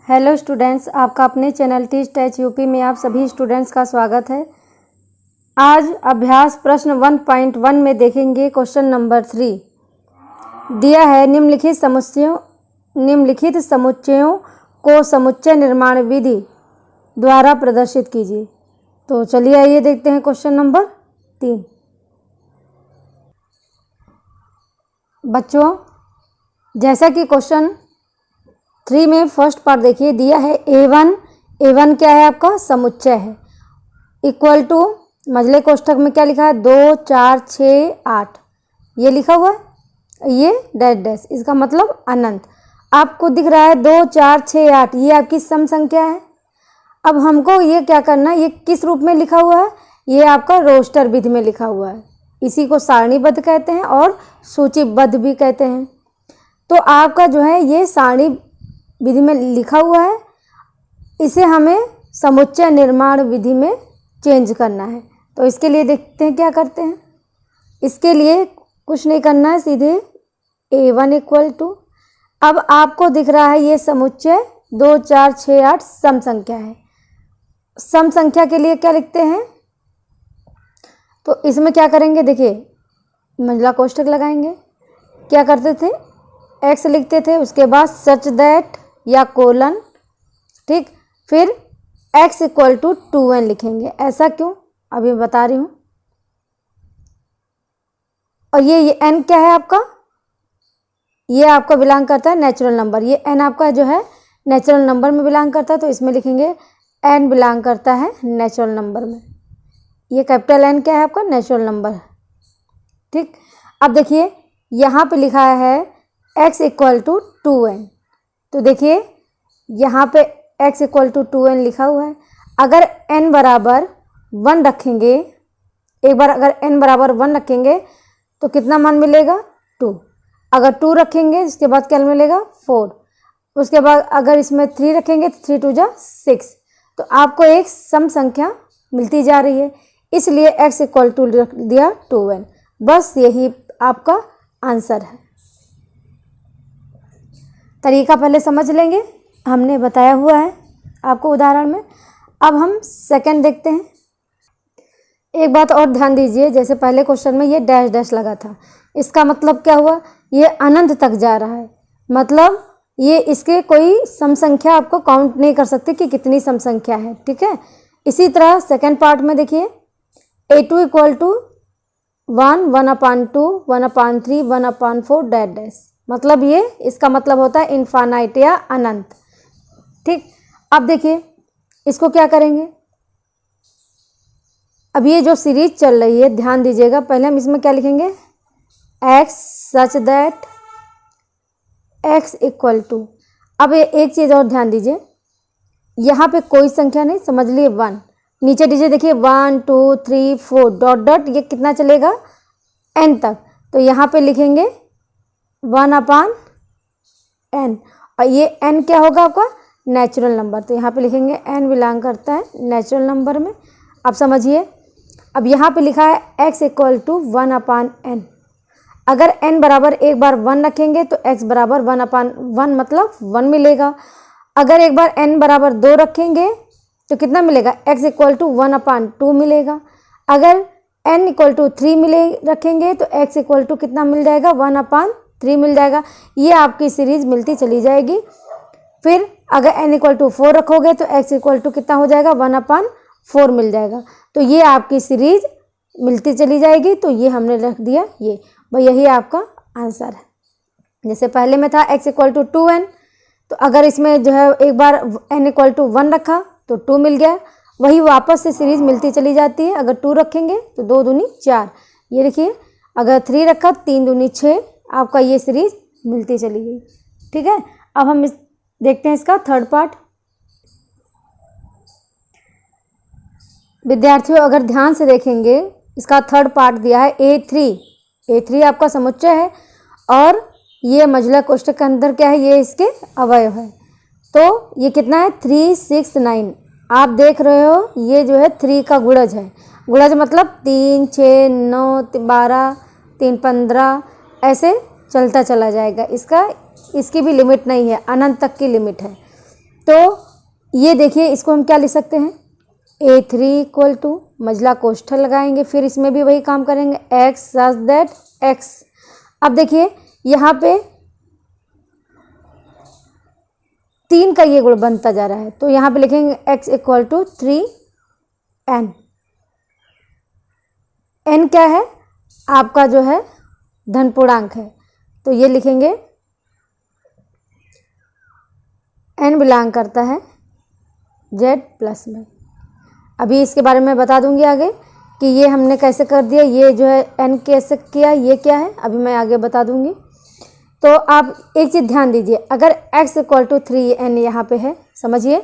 Hello students, आपका अपने channel teach touch UP में आप सभी स्टूडेंट्स का स्वागत है। आज अभ्यास प्रश्न 1.1 में देखेंगे क्वेश्चन नंबर 3। दिया है निम्नलिखित समुच्चयों को समुच्चय निर्माण विधि द्वारा प्रदर्शित कीजिए। तो चलिए आइए देखते हैं क्वेश्चन नंबर 3। बच्चों, जैसा कि क्वेश्चन 3 में फर्स्ट पार्ट देखिए, दिया है A1 क्या है आपका समुच्चय है, इक्वल टू मझले कोष्ठक में क्या लिखा है 2 4 6 8 ये लिखा हुआ है, ये डैश डैश इसका मतलब अनंत। आपको दिख रहा है 2 4 6 8 ये आपकी सम संख्या है। अब हमको ये क्या करना है, ये किस रूप में लिखा हुआ है, ये आपका रोस्टर विधि में लिखा हुआ है। इसी को सारणीबद्ध कहते हैं और सूचीबद्ध भी कहते हैं। तो आपका जो है ये सारणी विधि में लिखा हुआ है, इसे हमें समुच्चय निर्माण विधि में चेंज करना है। तो इसके लिए देखते हैं क्या करते हैं। इसके लिए कुछ नहीं करना है, सीधे A1 इक्वल टू, अब आपको दिख रहा है ये समुच्चय 2 4 6 8 सम संख्या है। सम संख्या के लिए क्या लिखते हैं, तो इसमें क्या करेंगे, देखिए मंझला कोष्ठक लगाएंगे। क्या करते थे, x लिखते थे, उसके बाद सच दैट या कोलन, ठीक, फिर x इक्वल टू 2n लिखेंगे। ऐसा क्यों, अभी बता रही हूँ। और ये n क्या है आपका, ये आपका बिलोंग करता है नेचुरल नंबर। ये n आपका जो है नेचुरल नंबर में बिलोंग करता है, तो इसमें लिखेंगे n बिलोंग करता है नेचुरल नंबर में। ये कैपिटल N क्या है आपका नेचुरल नंबर, ठीक। अब देखिए यहाँ पे लिखा है x इक्वल टू 2n, तो देखिए यहाँ पे x इक्वल टू 2n लिखा हुआ है। अगर n बराबर 1 रखेंगे, एक बार अगर n बराबर 1 रखेंगे तो कितना मान मिलेगा 2। अगर 2 रखेंगे इसके बाद क्या मिलेगा 4। उसके बाद अगर इसमें 3 रखेंगे तो 3 2 जा 6। तो आपको एक सम संख्या मिलती जा रही है, इसलिए x इक्वल टू रख दिया 2n। बस यही आपका आंसर है। तरीका पहले समझ लेंगे, हमने बताया हुआ है आपको उदाहरण में। अब हम सेकंड देखते हैं। एक बात और ध्यान दीजिए, जैसे पहले क्वेश्चन में ये डैश डैश लगा था, इसका मतलब क्या हुआ, ये अनंत तक जा रहा है, मतलब ये इसके कोई सम संख्या आपको काउंट नहीं कर सकते कि कितनी सम संख्या है, ठीक है। इसी तरह सेकंड पार्ट में देखिए A2 equal to 1 1/2 1/3 1/4 dash dash, मतलब ये इसका मतलब होता है इनफाइनाइट या अनंत, ठीक। अब देखिए इसको क्या करेंगे, अब ये जो सीरीज चल रही है ध्यान दीजिएगा, पहले हम इसमें क्या लिखेंगे x such that x equal to. अब ये एक चीज़ और ध्यान दीजिए, यहाँ पे कोई संख्या नहीं, समझ लिए 1। नीचे दीजिए देखिए 1 2 3 4 डॉट डॉट, ये कितना चलेगा n तक, तो यहाँ पे लिखेंगे 1/n, और ये n क्या होगा आपका नेचुरल नंबर, तो यहाँ पे लिखेंगे n बिलोंग करता है नेचुरल नंबर में। अब समझिए, अब यहाँ पे लिखा है x इक्वल टू 1/n। अगर n बराबर एक बार 1 रखेंगे तो x बराबर 1/1 मतलब 1 मिलेगा। अगर एक बार n बराबर 2 रखेंगे तो कितना मिलेगा, x इक्वल टू 1/2 मिलेगा। अगर n इक्वल टू 3 रखेंगे तो x इक्वल टू कितना मिल जाएगा 1/3 मिल जाएगा। ये आपकी सीरीज मिलती चली जाएगी। फिर अगर n इक्वल टू 4 रखोगे तो x इक्वल टू कितना हो जाएगा 1/4 मिल जाएगा। तो ये आपकी सीरीज मिलती चली जाएगी, तो ये हमने रख दिया ये, भाई यही आपका आंसर है। जैसे पहले में था x इक्वल टू 2n, तो अगर इसमें जो है एक बार n इक्वल टू 1 रखा तो 2 मिल गया, वही वापस से सीरीज मिलती चली जाती है। अगर 2 रखेंगे तो 2 दूनी 4, ये देखिए अगर 3 रखा 3 दूनी 6, आपका ये सीरीज मिलती चली गई, ठीक है। अब हम देखते हैं इसका थर्ड पार्ट। विद्यार्थियों अगर ध्यान से देखेंगे, इसका थर्ड पार्ट दिया है A3 आपका समुच्चय है, और ये मझला कोष्ठक के अंदर क्या है, ये इसके अवयव है। तो ये कितना है 3 6 9, आप देख रहे हो ये जो है 3 का गुणज है। गुणज मतलब 3 6 9 12 3 15 ऐसे चलता चला जाएगा। इसकी भी लिमिट नहीं है, अनंत तक की लिमिट है। तो ये देखिए, इसको हम क्या लिख सकते हैं, A3 इक्वल टू मझला कोष्ठक लगाएंगे, फिर इसमें भी वही काम करेंगे, x सच दैट x। अब देखिए यहाँ पे 3 का ये गुण बनता जा रहा है, तो यहाँ पे लिखेंगे x equal to 3n। n क्या है, आपका जो है धन पूर्णांक है, तो ये लिखेंगे n बिलोंग करता है z प्लस में। अभी इसके बारे में बता दूंगी आगे कि ये हमने कैसे कर दिया, ये जो है n कैसे किया, ये क्या है, अभी मैं आगे बता दूंगी। तो आप एक चीज़ ध्यान दीजिए, अगर x इक्वल टू 3n यहाँ पे है, समझिए,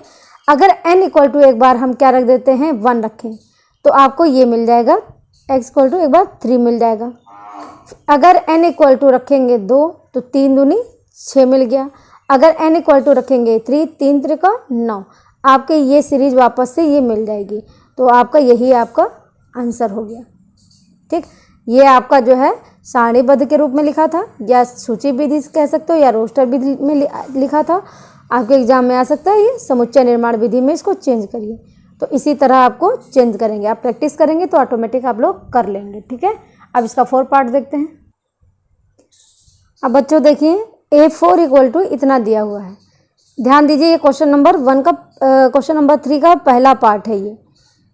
अगर n इक्वल टू एक बार हम क्या रख देते हैं, 1 रखें, तो आपको ये मिल जाएगा, x इक्वल टू एक बार 3 मिल जाएगा। अगर n इक्वल टू रखेंगे 2, तो 3 दूनी 6 मिल गया। अगर n इक्वल टू रखेंगे 3, 3 त्रिका 9, आपके ये सीरीज वापस से ये मिल जाएगी। तो आपका यही आपका आंसर हो गया। ठीक, ये आपका जो है सारणीबद्ध के रूप में लिखा था, या सूची विधि कह सकते हो, या रोस्टर विधि में लिखा था। आपके एग्जाम में आ सकता है ये समुच्चय निर्माण विधि में, इसको चेंज करिए। तो इसी तरह आपको चेंज करेंगे, आप प्रैक्टिस करेंगे तो ऑटोमेटिक आप लोग कर लेंगे। ठीक है, अब इसका 4 पार्ट देखते हैं। अब बच्चों देखिए, A4 इक्वल टू इतना दिया हुआ है। ध्यान दीजिए, ये क्वेश्चन नंबर 3 का पहला पार्ट है। ये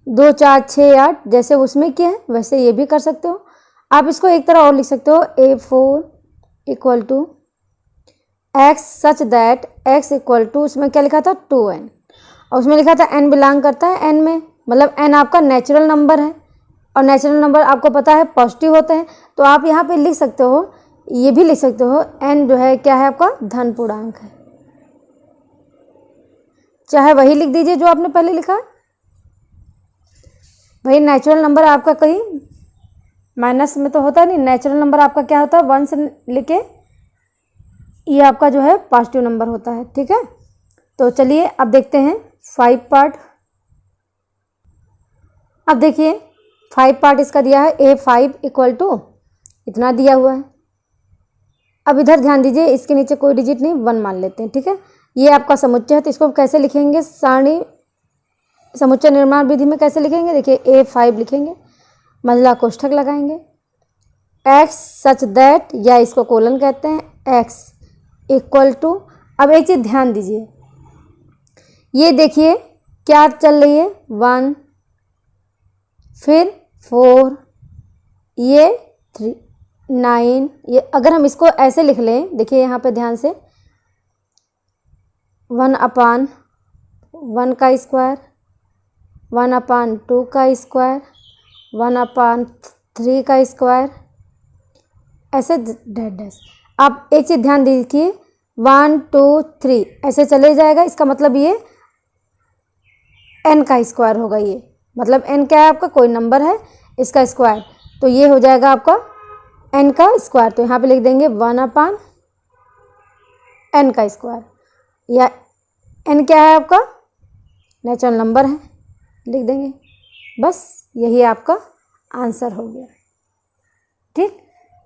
2, 4, 6, 8 जैसे उसमें किया है वैसे ये भी कर सकते हो। आप इसको एक तरह और लिख सकते हो, A4 equal to x such that x equal to, उसमें क्या लिखा था 2n, और उसमें लिखा था n बिलोंग करता है n में, मतलब n आपका नेचुरल नंबर है, और नेचुरल नंबर आपको पता है पॉजिटिव होते हैं। तो आप यहाँ पे लिख सकते हो, ये भी लिख सकते हो, n जो है क्या है आपका धन पूर्णांक है, चाहे वही लिख दीजिए जो आपने पहले लिखा है। भाई नेचुरल नंबर आपका कहीं माइनस में तो होता नहीं, नेचुरल नंबर आपका क्या होता है 1 से लेके ये आपका जो है पॉजिटिव नंबर होता है। ठीक है, तो चलिए अब देखते हैं 5 पार्ट। अब देखिए 5 पार्ट इसका दिया है, A5 इक्वल टू इतना दिया हुआ है। अब इधर ध्यान दीजिए, इसके नीचे कोई डिजिट नहीं, 1 मान लेते हैं। ठीक है, ये आपका समुच्चय है, तो इसको कैसे लिखेंगे, सारणी समुच्चय निर्माण विधि में कैसे लिखेंगे, देखिए A5 लिखेंगे, मझला कोष्ठक लगाएंगे, x सच दैट, या इसको कोलन कहते हैं, x इक्वल टू। अब एक चीज़ ध्यान दीजिए, ये देखिए क्या चल रही है, 1, फिर 4, ये 3, 9, ये अगर हम इसको ऐसे लिख लें, देखिए यहाँ पे ध्यान से, 1/1 का स्क्वायर, 1/2 का स्क्वायर, 1/3 का स्क्वायर, ऐसे डैश। आप एक चीज़ ध्यान दीजिए, 1, 2, 3 ऐसे चले जाएगा, इसका मतलब ये n का स्क्वायर होगा। ये मतलब n क्या है आपका, कोई नंबर है, इसका स्क्वायर, तो ये हो जाएगा आपका n का स्क्वायर। तो यहाँ पे लिख देंगे 1/n का स्क्वायर, या n क्या है आपका नेचुरल नंबर है, लिख देंगे, बस यही आपका आंसर हो गया। ठीक,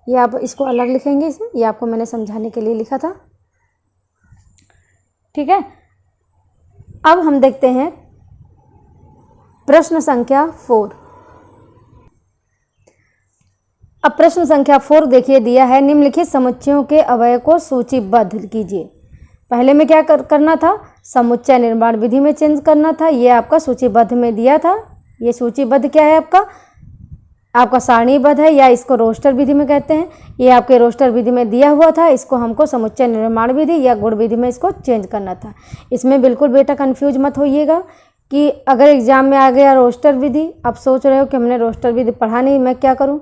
ये आप इसको अलग लिखेंगे, इसे ये आपको मैंने समझाने के लिए लिखा था। ठीक है, अब हम देखते हैं प्रश्न संख्या 4। अब प्रश्न संख्या 4 देखिए, दिया है निम्नलिखित समुच्चयों के अवयव को सूचीबद्ध कीजिए। पहले में क्या करना था, समुच्चय निर्माण विधि में चेंज करना था, ये आपका सूचीबद्ध में दिया था। ये सूचीबद्ध क्या है आपका सारणीबद्ध है, या इसको रोस्टर विधि में कहते हैं। ये आपके रोस्टर विधि में दिया हुआ था, इसको हमको समुच्चय निर्माण विधि या गुण विधि में इसको चेंज करना था। इसमें बिल्कुल बेटा कंफ्यूज मत होइएगा कि अगर एग्जाम में आ गया रोस्टर विधि, आप सोच रहे हो कि हमने रोस्टर विधि पढ़ा नहीं, मैं क्या करूं।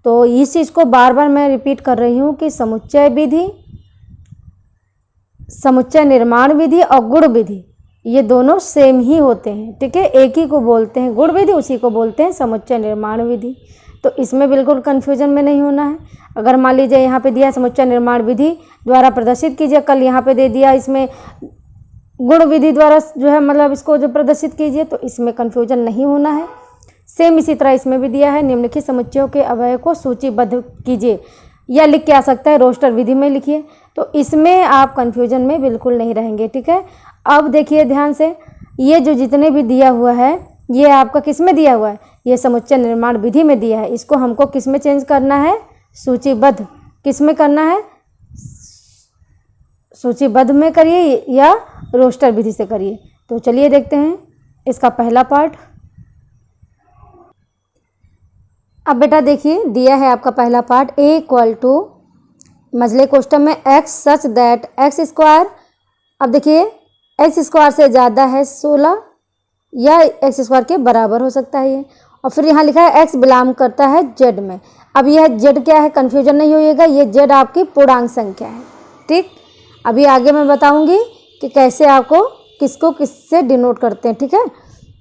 तो इस चीज़ को बार बार मैं रिपीट कर रही हूं कि समुच्चय विधि, समुच्चय निर्माण विधि और गुण विधि ये दोनों सेम ही होते हैं। ठीक है, एक ही को बोलते हैं गुण विधि, उसी को बोलते हैं समुच्चय निर्माण विधि। तो इसमें बिल्कुल कन्फ्यूजन में नहीं होना है। अगर मान लीजिए यहाँ पे दिया समुच्चय निर्माण विधि द्वारा प्रदर्शित कीजिए, कल यहाँ पे दे दिया इसमें गुण विधि द्वारा जो है मतलब इसको जो प्रदर्शित कीजिए, तो इसमें कन्फ्यूजन नहीं होना है। सेम इसी तरह इसमें भी दिया है निम्नलिखित समुच्चयों के अवयव को सूचीबद्ध कीजिए। या लिख के आ सकता है रोस्टर विधि में लिखिए। तो इसमें आप कन्फ्यूजन में बिल्कुल नहीं रहेंगे, ठीक है। अब देखिए ध्यान से, ये जो जितने भी दिया हुआ है ये आपका किस में दिया हुआ है, ये समुच्चय निर्माण विधि में दिया है। इसको हमको किस में चेंज करना है, सूचीबद्ध। किस में करना है, सूचीबद्ध में करिए या रोस्टर विधि से करिए। तो चलिए देखते हैं इसका पहला पार्ट। अब बेटा देखिए दिया है आपका पहला पार्ट, ए इक्वल टू मझले कोष्टक में x such that x square. अब देखिए एक्स स्क्वायर से ज़्यादा है 16 या एक्स स्क्वायर के बराबर हो सकता है ये। और फिर यहाँ लिखा है एक्स बिलोंग करता है जेड में। अब यह जेड क्या है, कन्फ्यूजन नहीं होइएगा, ये जेड आपकी पूर्णांक संख्या है, ठीक। अभी आगे मैं बताऊंगी कि कैसे आपको किसको किससे डिनोट करते हैं, ठीक है।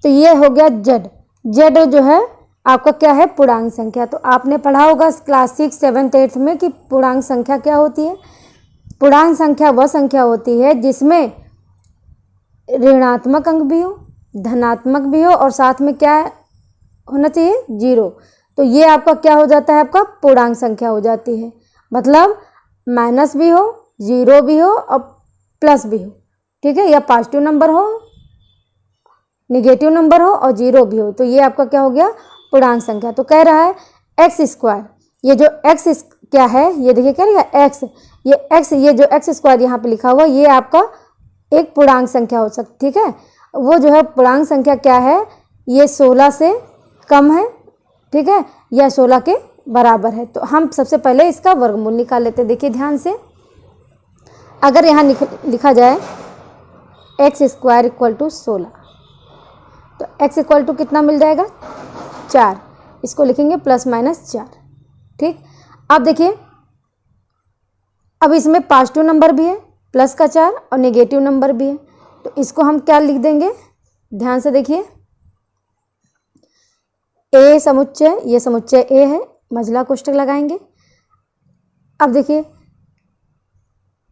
तो ये हो गया जेड। जेड जो है आपका क्या है, पूर्णांक संख्या। तो आपने पढ़ा होगा क्लास 6, 7, 8 में कि पूर्णांक संख्या क्या होती है। पूर्णांक संख्या वह संख्या होती है जिसमें ऋणात्मक अंक भी हो, धनात्मक भी हो और साथ में क्या होना चाहिए, 0। तो ये आपका क्या हो जाता है, आपका पूर्णांक संख्या हो जाती है। मतलब माइनस भी हो, 0 भी हो और प्लस भी हो, ठीक है, या पॉजिटिव नंबर हो, निगेटिव नंबर हो और 0 भी हो। तो ये आपका क्या हो गया, पूर्णांक संख्या। तो कह रहा है एक्स स्क्वायर, ये जो एक्स क्या है, ये देखिए क्या लिखा एक्स, ये जो एक्स स्क्वायर यहाँ पे लिखा हुआ ये आपका एक पूर्णांक संख्या हो सकती, ठीक है। वो जो है पूर्णांक संख्या क्या है, ये 16 से कम है, ठीक है, या 16 के बराबर है। तो हम सबसे पहले इसका वर्गमूल निकाल लेते हैं। देखिए ध्यान से, अगर यहाँ लिखा जाए एक्स स्क्वायर इक्वल टू 16, तो एक्स इक्वल टू कितना मिल जाएगा, 4। इसको लिखेंगे प्लस माइनस 4, ठीक। अब देखिए, अब इसमें पॉजिटिव नंबर भी है प्लस का 4 और नेगेटिव नंबर भी है। तो इसको हम क्या लिख देंगे, ध्यान से देखिए, ए समुच्चय, ये समुच्चय ए है, मझला कोष्ठक लगाएंगे। अब देखिए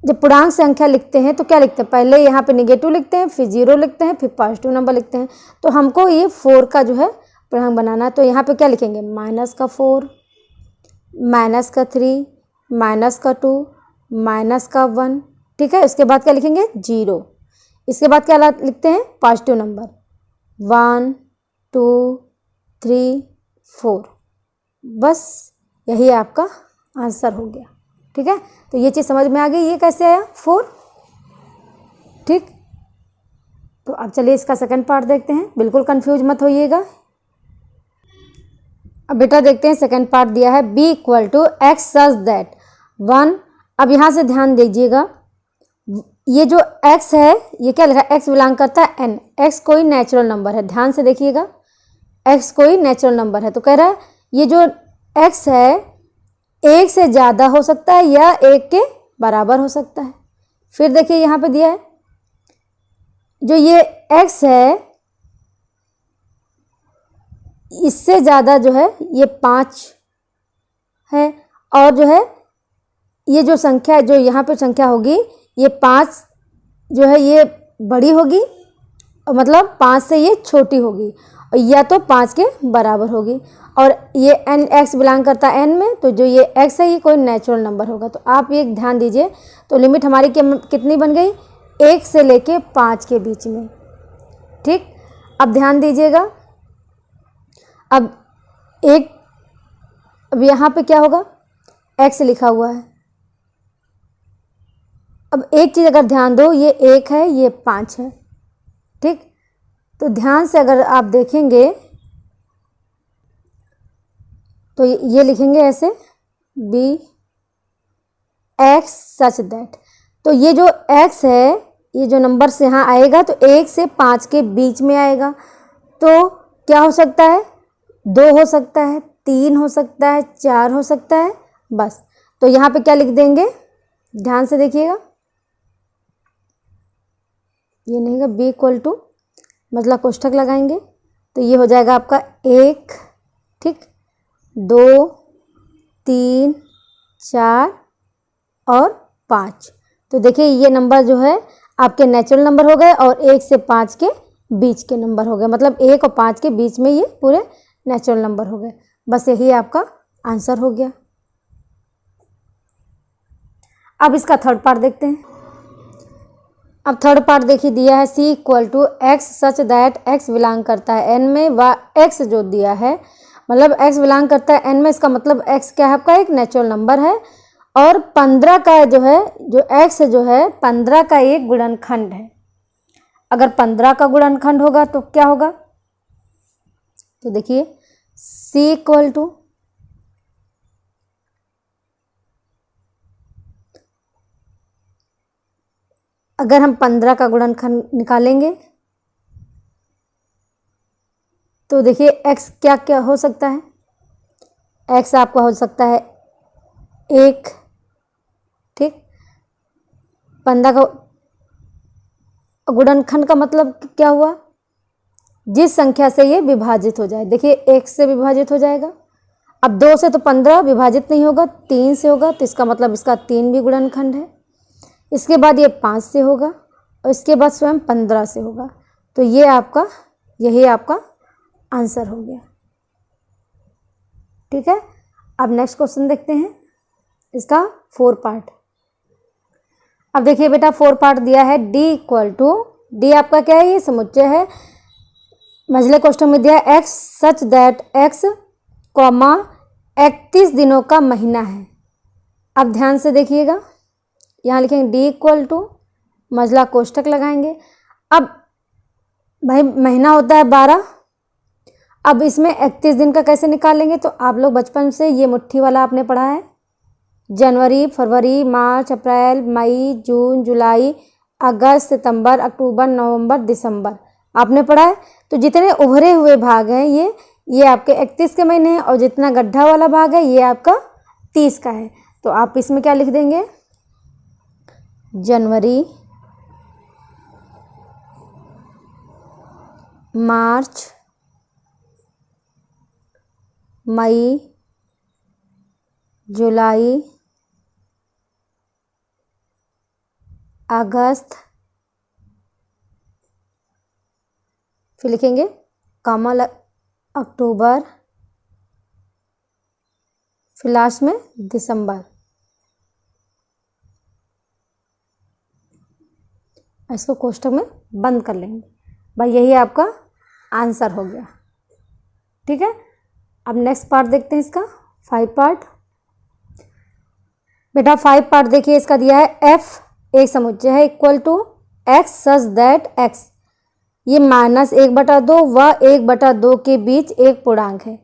जब पूर्णांक संख्या लिखते हैं तो क्या लिखते हैं, पहले यहाँ पे नेगेटिव लिखते हैं, फिर 0 लिखते हैं, फिर पॉजिटिव नंबर लिखते हैं। तो हमको ये 4 का जो है पूर्णांक बनाना है। तो यहाँ पे क्या लिखेंगे, माइनस का 4, माइनस का 3, माइनस का 2, माइनस का 1, ठीक है। इसके बाद क्या लिखेंगे, 0। इसके बाद क्या लिखते हैं, पॉजिटिव नंबर 1, 2, 3, 4। बस यही आपका आंसर हो गया, ठीक है। तो ये चीज़ समझ में आ गई, ये कैसे आया 4, ठीक। तो अब चलिए इसका सेकंड पार्ट देखते हैं, बिल्कुल कंफ्यूज मत होइएगा। अब बेटा देखते हैं सेकंड पार्ट दिया है, b equal to x such that 1। अब यहाँ से ध्यान दीजिएगा, ये जो x है ये क्या लिखा है, x बिलोंग करता है n। x कोई नेचुरल नंबर है, ध्यान से देखिएगा, x कोई नेचुरल नंबर है। तो कह रहा है ये जो x है 1 से ज़्यादा हो सकता है या 1 के बराबर हो सकता है। फिर देखिए यहाँ पे दिया है जो ये x है इससे ज़्यादा जो है ये 5 है, और जो है ये जो संख्या जो यहाँ पे संख्या होगी ये 5 जो है ये बड़ी होगी, मतलब 5 से ये छोटी होगी, और या तो 5 के बराबर होगी। और ये n x बिलोंग करता है n में, तो जो ये x है ये कोई नेचुरल नंबर होगा। तो आप ये ध्यान दीजिए, तो लिमिट हमारी कितनी बन गई, 1 से लेके 5 के बीच में, ठीक। अब ध्यान दीजिएगा, अब यहाँ पे क्या होगा, x लिखा हुआ है। अब एक चीज़ अगर ध्यान दो, ये 1 है ये 5 है, ठीक। तो ध्यान से अगर आप देखेंगे तो ये लिखेंगे ऐसे b x सच दैट। तो ये जो x है ये जो नंबर से यहाँ आएगा तो 1 से 5 के बीच में आएगा। तो क्या हो सकता है, 2 हो सकता है, 3 हो सकता है, 4 हो सकता है, बस। तो यहाँ पे क्या लिख देंगे, ध्यान से देखिएगा, ये नहीं होगा b इक्वल टू मतलब कोष्ठक लगाएंगे तो ये हो जाएगा आपका 1, ठीक, 2, 3, 4 और 5। तो देखिए ये नंबर जो है आपके नेचुरल नंबर हो गए और 1 से 5 के बीच के नंबर हो गए, मतलब 1 और 5 के बीच में ये पूरे नेचुरल नंबर हो गए। बस यही आपका आंसर हो गया। अब इसका थर्ड पार्ट देखते हैं। अब थर्ड पार्ट देखिए, दिया है C equal to x such that X belong करता है एन में व एक्स जो दिया है, मतलब एक्स बिलोंग करता है एन में, इसका मतलब एक्स क्या है आपका, एक नेचुरल नंबर है और 15 का जो है, जो एक्स जो है 15 का एक गुणनखंड है। अगर 15 का गुणनखंड होगा तो क्या होगा, तो देखिए सी इक्वल टू अगर हम 15 का गुणनखंड निकालेंगे तो देखिए x क्या क्या हो सकता है, x आपका हो सकता है 1, ठीक। 15 का गुणनखंड का मतलब क्या हुआ, जिस संख्या से ये विभाजित हो जाए। देखिए 1 से विभाजित हो जाएगा, अब 2 से तो 15 विभाजित नहीं होगा, 3 से होगा, तो इसका मतलब इसका 3 भी गुणनखंड है। इसके बाद ये 5 से होगा और इसके बाद स्वयं 15 से होगा। तो ये आपका, यही आपका आंसर हो गया, ठीक है। अब नेक्स्ट क्वेश्चन देखते हैं, इसका 4 पार्ट। अब देखिए बेटा 4 पार्ट दिया है डी इक्वल टू, डी आपका क्या है, ये समुच्चय है। मझले क्वेश्चन में दिया है x such that x comma 31 दिनों का महीना है। अब ध्यान से देखिएगा, यहाँ लिखेंगे डी इक्वल टू, मझला कोष्ठक लगाएंगे। अब भाई महीना होता है 12, अब इसमें 31 दिन का कैसे निकालेंगे, तो आप लोग बचपन से ये मुट्ठी वाला आपने पढ़ा है, जनवरी, फरवरी, मार्च, अप्रैल, मई, जून, जुलाई, अगस्त, सितंबर, अक्टूबर, नवंबर, दिसंबर आपने पढ़ा है। तो जितने उभरे हुए भाग हैं ये आपके 31 के महीने हैं और जितना गड्ढा वाला भाग है ये आपका 30 का है। तो आप इसमें क्या लिख देंगे, जनवरी, मार्च, मई, जुलाई, अगस्त, फिर लिखेंगे कॉमा अक्टूबर, फिर लास्ट में दिसंबर। इसको कोष्ठक में बंद कर लेंगे, भाई यही आपका आंसर हो गया, ठीक है। अब नेक्स्ट पार्ट देखते हैं, इसका 5 पार्ट। बेटा 5 पार्ट देखिए, इसका दिया है एफ एक समुच्चय है equal to x such that x, ये -1/2 व 1/2 के बीच एक पूर्णांक है।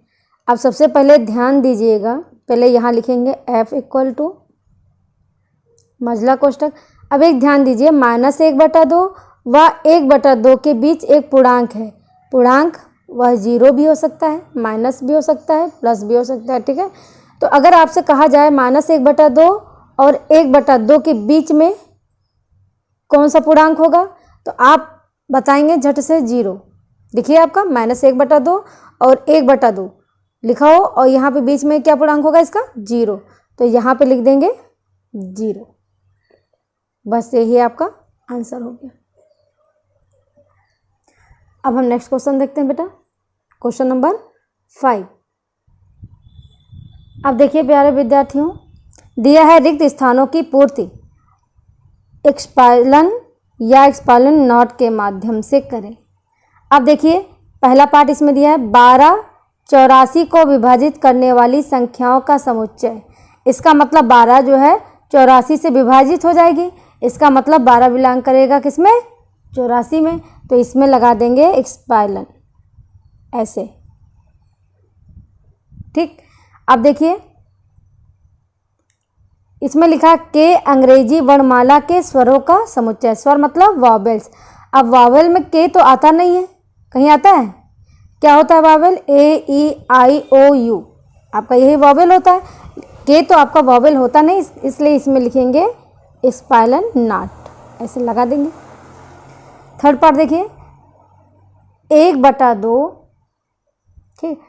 अब सबसे पहले ध्यान दीजिएगा, पहले यहाँ लिखेंगे एफ इक्वल टू मझला कोष्ठक। अब एक ध्यान दीजिए, -1/2 व 1/2 के बीच एक पूर्णांक है। पूर्णांक वह 0 भी हो सकता है, माइनस भी हो सकता है, प्लस भी हो सकता है, ठीक है। तो अगर आपसे कहा जाए -1/2 और 1/2 के बीच में कौन सा पूर्णांक होगा, तो आप बताएंगे झट से 0। देखिए आपका -1/2 और 1/2 लिखा हो और यहाँ पे बीच में क्या पूर्णांक होगा इसका, 0। तो यहाँ पे लिख देंगे 0, बस यही आपका आंसर हो गया। अब हम नेक्स्ट क्वेश्चन देखते हैं बेटा, क्वेश्चन नंबर 5। अब देखिए प्यारे विद्यार्थियों, दिया है रिक्त स्थानों की पूर्ति एक्सपाइलन या एक्सपाइलन नॉट के माध्यम से करें। अब देखिए पहला पार्ट इसमें दिया है 12 84 को विभाजित करने वाली संख्याओं का समुच्चय। इसका मतलब 12 जो है 84 से विभाजित हो जाएगी, इसका मतलब 12 बिलोंग करेगा किसमें, 84 में। तो इसमें लगा देंगे एक्सपाइलन ऐसे, ठीक। अब देखिए इसमें लिखा के अंग्रेजी वर्णमाला के स्वरों का समुच्चय, स्वर मतलब वॉवेल्स। अब वॉवेल में के तो आता नहीं है, कहीं आता है, क्या होता है vowel, A E I O you, आपका यही वॉवेल होता है। के तो आपका वॉवेल होता नहीं, इसलिए इसमें लिखेंगे एक्सपाइलन नॉट, ऐसे लगा देंगे। थर्ड पार्ट देखिए 1/2, ठीक,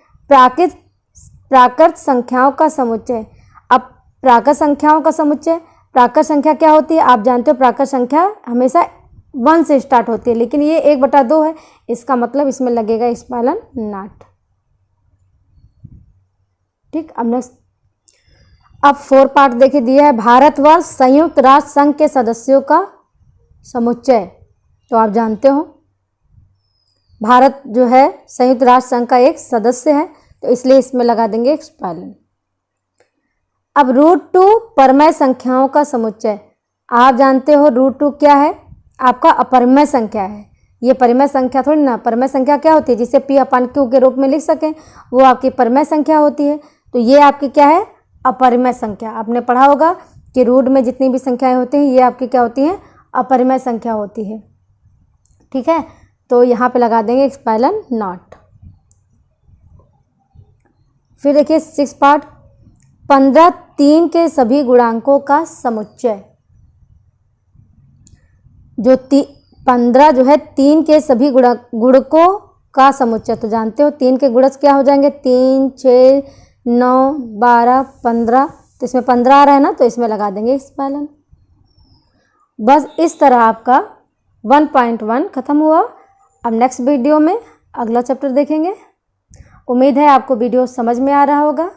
प्राकृत संख्याओं का समुच्चय। अब प्राकृत संख्याओं का समुच्चय, प्राकृत संख्या क्या होती है, आप जानते हो प्राकृत संख्या हमेशा 1 से स्टार्ट होती है, लेकिन ये 1/2 है, इसका मतलब इसमें लगेगा एक्सपाइलन नॉट, ठीक। अब नेक्स्ट, अब 4 पार्ट देखिए दिया है, भारतवर्ष संयुक्त राष्ट्र संघ के सदस्यों का समुच्चय। तो आप जानते हो भारत जो है संयुक्त राष्ट्र संघ का एक सदस्य है, तो इसलिए इसमें लगा देंगे एक्सपाइलन। अब √2 परमेय संख्याओं का समुच्चय। आप जानते हो √2 क्या है, आपका अपरिमेय संख्या है। ये परिमेय संख्या थोड़ी ना, परिमेय संख्या क्या होती है, जिसे P/Q के रूप में लिख सकें, वो आपकी परिमेय संख्या होती है। तो ये आपकी क्या है, अपरिमेय संख्या। आपने पढ़ा होगा कि रूट में जितनी भी संख्याएं होती हैं ये आपकी क्या होती हैं, अपरिमेय संख्या होती है। ठीक है, तो यहाँ पे लगा देंगे एक्सपाइलन नॉट। फिर देखिए 6 पार्ट, 15 3 के सभी गुणांकों का समुच्चय। जो 15 जो है 3 के सभी गुणकों का समुच्चय। तो जानते हो 3 के गुणज क्या हो जाएंगे, 3, 6, 9, 12, 15। तो इसमें 15 आ रहा है ना, तो इसमें लगा देंगे एक्सपाइलन। बस इस तरह आपका 1.1 खत्म हुआ। अब नेक्स्ट वीडियो में अगला चैप्टर देखेंगे। उम्मीद है आपको वीडियो समझ में आ रहा होगा।